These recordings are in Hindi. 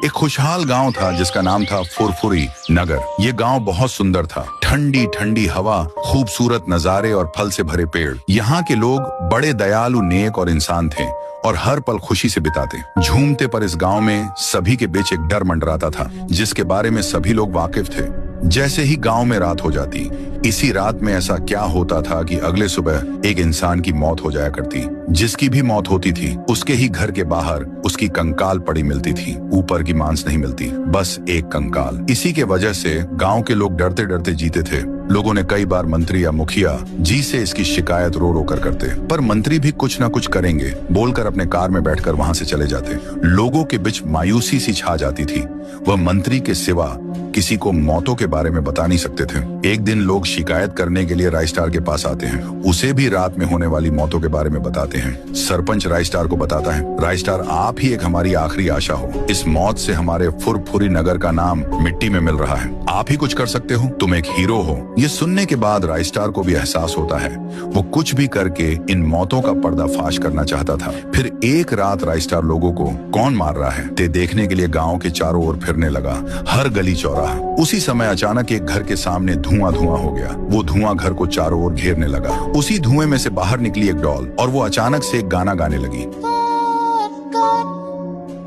एक खुशहाल गांव था जिसका नाम था फुरफुरी नगर। ये गांव बहुत सुंदर था। ठंडी ठंडी हवा, खूबसूरत नजारे और फल से भरे पेड़। यहाँ के लोग बड़े दयालु, नेक और इंसान थे और हर पल खुशी से बिताते। झूमते पर इस गांव में सभी के बीच एक डर मंडराता था जिसके बारे में सभी लोग वाकिफ थे। जैसे ही गांव में रात हो जाती, इसी रात में ऐसा क्या होता था कि अगले सुबह एक इंसान की मौत हो जाया करती। जिसकी भी मौत होती थी उसके ही घर के बाहर उसकी कंकाल पड़ी मिलती थी। ऊपर की मांस नहीं मिलती, बस एक कंकाल। इसी के वजह से गांव के लोग डरते डरते जीते थे। लोगों ने कई बार मंत्री या मुखिया जी से इसकी शिकायत रो रो कर करते, पर मंत्री भी कुछ न कुछ करेंगे बोलकर अपने कार में बैठकर वहां से चले जाते। लोगों के बीच मायूसी सी छा जाती थी। वह मंत्री के सिवा किसी को मौतों के बारे में बता नहीं सकते थे। एक दिन लोग शिकायत करने के लिए रायस्टार के पास आते हैं। उसे भी रात में होने वाली मौतों के बारे में बताते हैं। सरपंच रायस्टार को बताता है, रायस्टार आप ही एक हमारी आखिरी आशा हो। इस मौत से हमारे फुरफुरी नगर का नाम मिट्टी में मिल रहा है। आप ही कुछ कर सकते हो, तुम एक हीरो हो। ये सुनने के बाद रायस्टार को भी एहसास होता है वो कुछ भी करके इन मौतों का पर्दाफाश करना चाहता था। फिर एक रात रायस्टार लोगों को कौन मार रहा है ते देखने के लिए गांव के चारों ओर फिरने लगा, हर गली चौराहा। उसी समय अचानक एक घर के सामने धुआं धुआं हो गया। वो धुआं घर को चारों ओर घेरने लगा। उसी धुएं में से बाहर निकली एक डॉल और वो अचानक से एक गाना गाने लगी।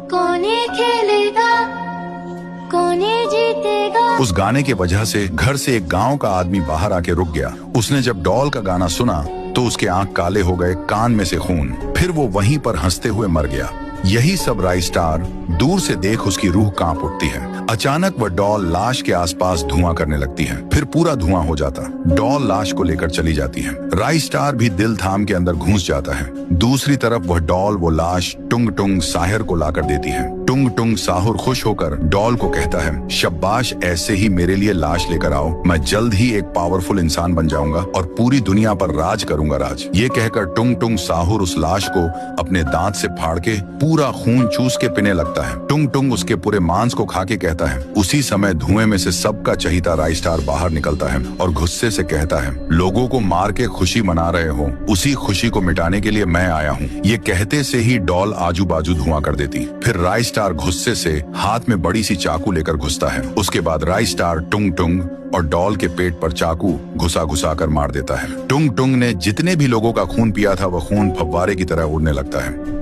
कौन खेलेगा, कौन जीतेगा। उस गाने के वजह से घर से एक गांव का आदमी बाहर आके रुक गया। उसने जब डॉल का गाना सुना तो उसके आंख काले हो गए, कान में से खून। फिर वो वहीं पर हंसते हुए मर गया। यही सब रायस्टार दूर से देख उसकी रूह कांप उठती है। अचानक वह डॉल लाश के आसपास धुआं करने लगती है। फिर पूरा धुआं हो जाता। डॉल लाश को लेकर चली जाती है। रायस्टार भी दिल थाम के अंदर घुस जाता है। दूसरी तरफ वह डॉल वो लाश टुंग टुंग साहिर को लाकर देती है। टुंग टुंग साहुर खुश होकर डॉल को कहता है, शाबाश, ऐसे ही मेरे लिए लाश लेकर आओ। मैं जल्द ही एक पावरफुल इंसान बन जाऊंगा और पूरी दुनिया पर राज करूंगा राज। ये कहकर टुंग टुंग साहुर उस लाश को अपने दांत से फाड़ के पूरा खून चूस के पीने लगता है। टुंग टुंग उसके पूरे मांस को खा के कहता है। उसी समय धुएं में से सबका चहीता रायस्टार बाहर निकलता है और गुस्से से कहता है, लोगों को मार के खुशी मना रहे हो, उसी खुशी को मिटाने के लिए मैं आया हूँ। ये कहते से ही डॉल आजू बाजू धुआं कर देती। फिर रायस्टार गुस्से से हाथ में बड़ी सी चाकू लेकर घुसता है। उसके बाद रायस्टार टुंग टुंग और डॉल के पेट पर चाकू घुसा घुसा कर मार देता है। टुंग टुंग ने जितने भी लोगों का खून पिया था वह खून फव्वारे की तरह उड़ने लगता है।